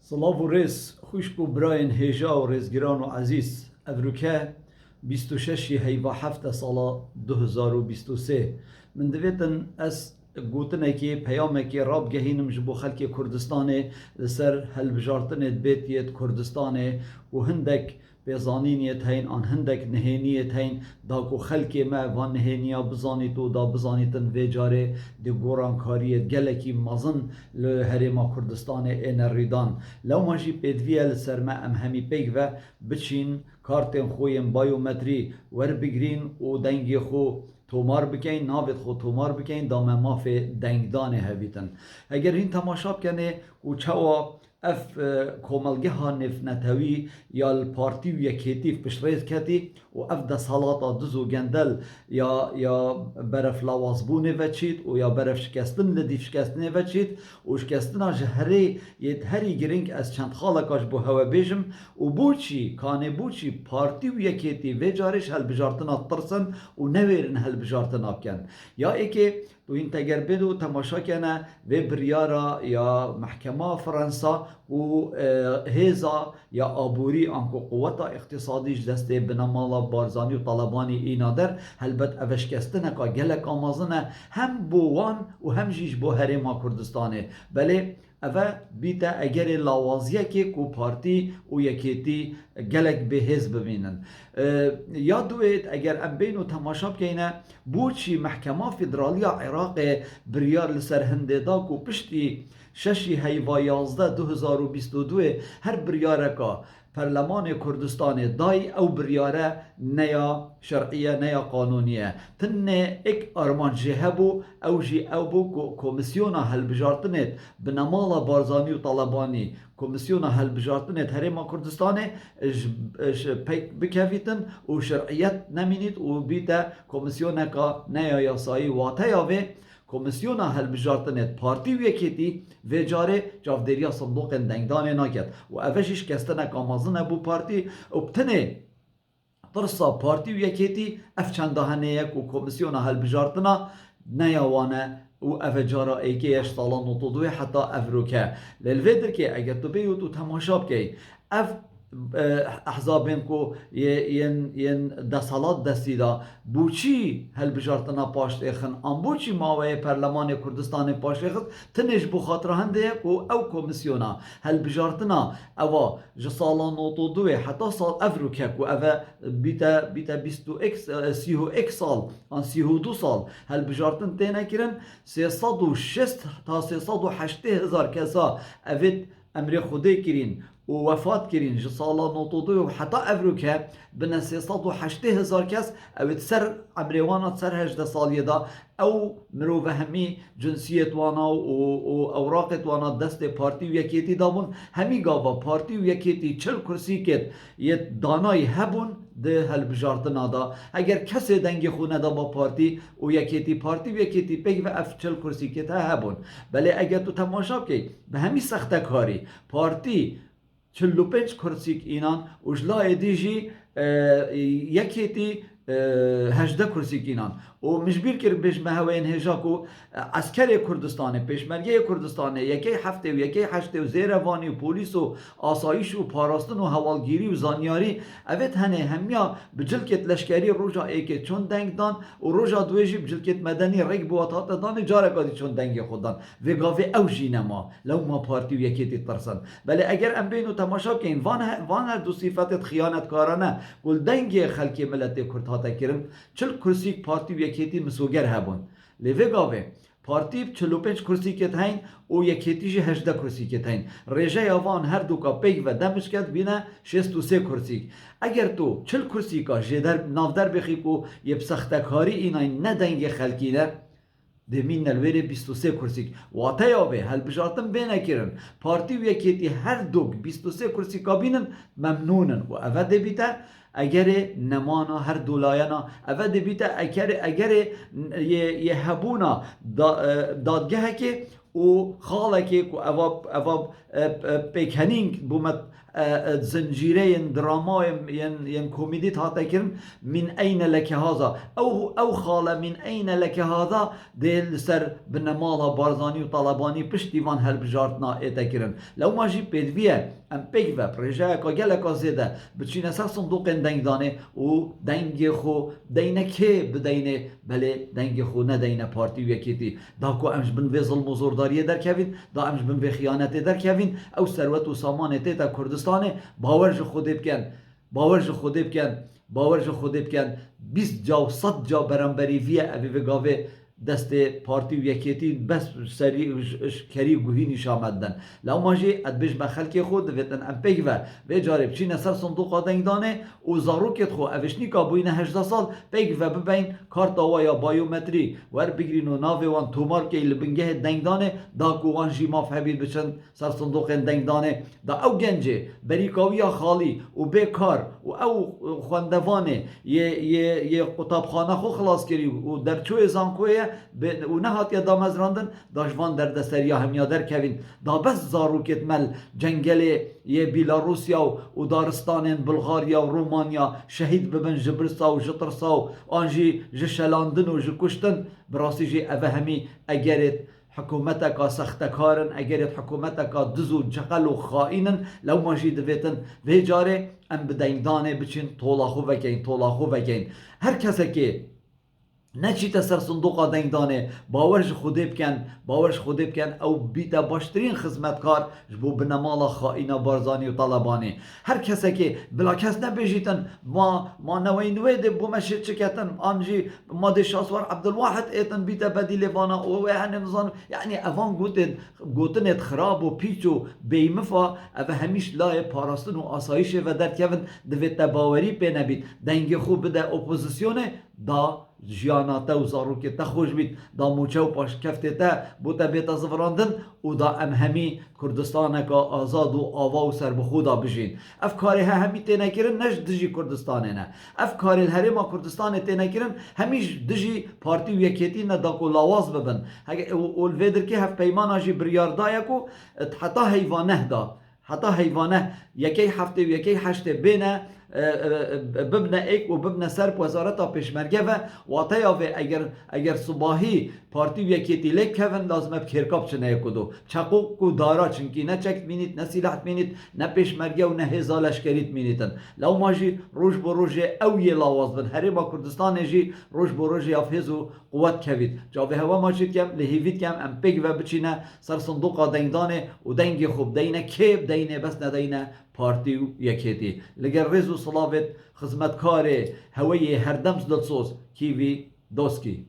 سلاو و ریز خوشک و براین هیجا و ریزگران و عزیز افروکه 26 هیوا هفته سالا 2023 من دویتن از گوتنه که پیامه که راب گهینم جبو خلک کردستانه لسر هلبجارتنه بیتیت کردستانه و هندک بزانینیت هین آن هندک نهینیت هین دا کو خلک ما وان نهینیا بزانیت و دا بزانیتن و جاره دی گورانکاریت گلکی مازن لهرما کردستان این ریدان لو ماجی پیدویه لسر ما ام همی پیگ و بچین کارتن خویم بایومتری ور بگرین و دنگی خو تومار بکن ناوید خود تومار بکن دام مافی دنگدانه هبیتن اگر این تماشا کنه و چوا اف کوملگه ها نفنتوی یا پارتی و یکیتیف پشریز کتی و اف ده سالاتا دزو گندل یا برف لوازبونه وچید و یا برف شکستن لدی شکستنه وچید و شکستنا جهری هری گرینگ از چند خالکاش بو هوا بیجم و بوچی کانه بوچی پارتی و یکیتی و جارش هل بجارتنا ترسن و نویرن هل بجارتنا کن یا ای که تو این تجربه دو تماشا کنه و بریارا یا محکمه فرانسا و هزا یا آبوری آنکو قوتا اقتصادیش دسته بنامالا بارزانی و طالبانی اینا در هلبت اوشکستنه که گلک آمازنه هم بو وان و هم جیش بو هرما کردستانه بله اوه بیتا اگر لاوازیه که کو پارتی و یکیتی گلک به حزب ببینن یا دوید اگر ام بینو تماشا بکنه بوچی محکمه فدرالی عراق بریار لسر هنده دا کو پشتی 6 هیوا 11 2022 هر بریاره که پرلمان کردستان دای او بریاره نیا شرعیه نیا قانونیه تنه اک ارمانجه هبو او جی او بو کمیسیونا هلبجارتنت بنمالا بارزانی و طالبانی کمیسیونا هلبجارتنت هرما کردستان بکویتن و شرعیت نمینید و بیتا کمیسیونا که نیا یاسایی واته یاوه کمیسیون هلبجارتنت پارتی و یکیتی و جاره جافدریا صندوق دنگدان ناکد و اوشش کستنه کامازنه بو پارتی و بتنه ترسا پارتی و یکیتی اف چندهنه یک و کمیسیون هلبجارتنا نیاوانه و افجارا ایکیش سالان نوتودوی حتی افروکه للویدر که اگر تو بیو تو تماشاب که اف احزابین کو ین دسالات دستیدا بوچی هل بجارتنا پاشت اخن ام بوچی ماوی پارلمان کردستان پاشت اخن تنش بو خاطر هنده کو او کمیسیونا هل بجارتنا او جسالان نوتو دوی حتی سال افروکه کو او بیتا 30 سال آن 32 سال هل بجارتن تینه کرن 306 تا 308 هزار کسا اوید امر خوده کرین و وفات کرین جسالا نوتودو و حتی افروکه بنا 308 هزار کس اوید سر امریوانات سر 18 سالی دا او مروه همی جنسیت وانا و اوراقت وانا دست پارتی و یکیتی دابون همی گاوا پارتی و یکیتی 40 کرسی کت یه دانای هبون ده هل بجارتنا دا اگر کسی دنگ خونه دا با پارتی و یکیتی پیگ و اف 40 کرسی کت هبون بله اگر تو تماشا که به همی سخته کاری پارتی 45 کرسیک اینان اجلای دیجی یکیتی 18 کرسیک اینان و مجبور کرد بیش مهوین هجاکو عسکر کردستانه پیشمرگه کردستانه یکی هفته و یکی هشته و زیروانی و پولیس و آسایش و پاراستن و حوالگیری و زانیاری اوید هنه همیا بجلکت لشکری روژا ایک چون دنگ دان و روژا دویجی بجلکت مدنی رگ بواتات دان جاره کادی چون دنگ خودان و گاوه او جینما لو ما پارتی و یکیتی ترسن بله اگر ام بینو تماشا کن وان دو صفت خیانت کارانه گل دنگ خلکی ملت کرد هاتا کرن 40 کرسیک پارتی و یکیتی مسوگر هبون لیوه گاوه پارتی 45 کرسی کت هین و یکیتیش 18 کرسی کت هین رژه یاوان هر دو کا پیگ و دمش کت بینه 63 کرسی اگر تو 40 کرسی کا جدر نافدر بخی کو یه بسختکاری اینای ندنگ خلکی نه دمین نلویره 23 کرسی واته یابه هل بجارتن بینه کرن پارتی و یکیتی هر دوک 23 کرسی کا بینن ممنونن و اوه بیته اگر نمانا هر دولاینا اوه بیته اگر یه هبونا دادگه که و خالكيك و أفاب بيكهنينج بومت زنجيرين دراما ين كوميديت هاتا كرن من أين لك هذا أو خالة من أين لك هذا ديل سر بنمالا بارزاني وطلباني پشتیوان هلبجارتنا ایتا کرن لو ما جی پیدویه ام پیک و پروژه که گلکا زیده بچینه سر صندوق دنگ دانه و دنگ خو دینه که بدینه بله دنگ خو ندینه پارتی و یکیتی دا کو امش بن وی ظلم و زورداری در کوین دا امش بن وی خیانت در کوین او ثروت و سامان تیتا کردستان باورج خود بکن باورج خود بکن 20 جا و 100 جا برانبری ویه اوی وگاوه دست پارتی و یکیتی بس سری کری گوهی نشامدن لو ماجی ادبش به خلق خود ویتن ام پیگ و جارب چی نصر صندوق دنگ دانه و زاروکت خو اوشنی کا بوینه 18 سال پیگ و ببین کارت آوا یا بایومتری ور بگرین و ناوی وان تومار که لبنگه دنگ دانه دا کو وان جی ماف حبیل بچن سر صندوق دنگ دانه دا او گنجه بریکاوی خالی و بیکار و او خواندوانه یه قطابخانه خو خلاص کری و در چوی زانکویه و نهات یا دامز راندن داشوان در دستریا همیا در کوین دا بس زاروکت مل جنگل یه بیلاروسیا و دارستان بلغاریا و رومانیا شهید ببن جبرسا و جترسا و آنجی جشلاندن و جکشتن براستی جی اوه همی اگرت حکومتك سختكارن اگرت حکومتك دزو جقل و خائنن لو ماجي دویتن و جاره ام بدین دانه بچین طولاخو وکین هر کسی که نچیت سر صندوق دنگ دانه باورش خوده بکن او بیتا باشترین خدمتکار جبو بنمالا خائنا بارزانی و طالبانی هر کسی که بلا کس نبیجیتن ما نوی ده بومشید چکتن آنجی ماده شاسوار عبدالواحد ایتن بیتا بدیل وانا او هنه نظام یعنی اوان گوتنت خراب و پیچ و بیمفا او همیش لای پاراستن و آسایش و در کون دویتا باوری پی نبید دنگ خوب ده اپوزیسیونه دا جیاناتا و زاروکی تا خوش بید دا موچه و پاش کفته تا بوتا بیتا زفراندن و دا ام همی کردستان که آزاد و آوا و سر بخودا بجین افکاری ها همی تینه کرن نش دجی کردستانه نه افکاری الهرما کردستان تینه کرن همیش دجی پارتی و یکیتی نه دا کو لاواز ببن و الویدر که هف پیمانا جی بریاردایا کو حتی حیوانه یکی هفته و یکی هشته بینه ببنه ایک و ببنه سر وزارت پیشمرگه و واطیا و اگر صباحی پارتی و یکیتی لیک کهون لازمه بکرکاب چنه کدو چقوق کو دارا چنکی نه چکت مینید نه سلاحت مینید نه پیشمرگه و نه هزالش کریت مینیدن لو ماجی روش بو روش او یه لاواز بن هری با کردستان جی روش بو روش افهز و قوت کوید جاوه هوا ماجید کم لهیوید کم ام پیگ و بچینه سر صندوق دنگدانه و دنگ خوب دینه کیب دینه بس ندینه پارتی و یکیتی لگر رزو صلابت خدمتکار هوای هردمز دلسوز کیوی دوسکی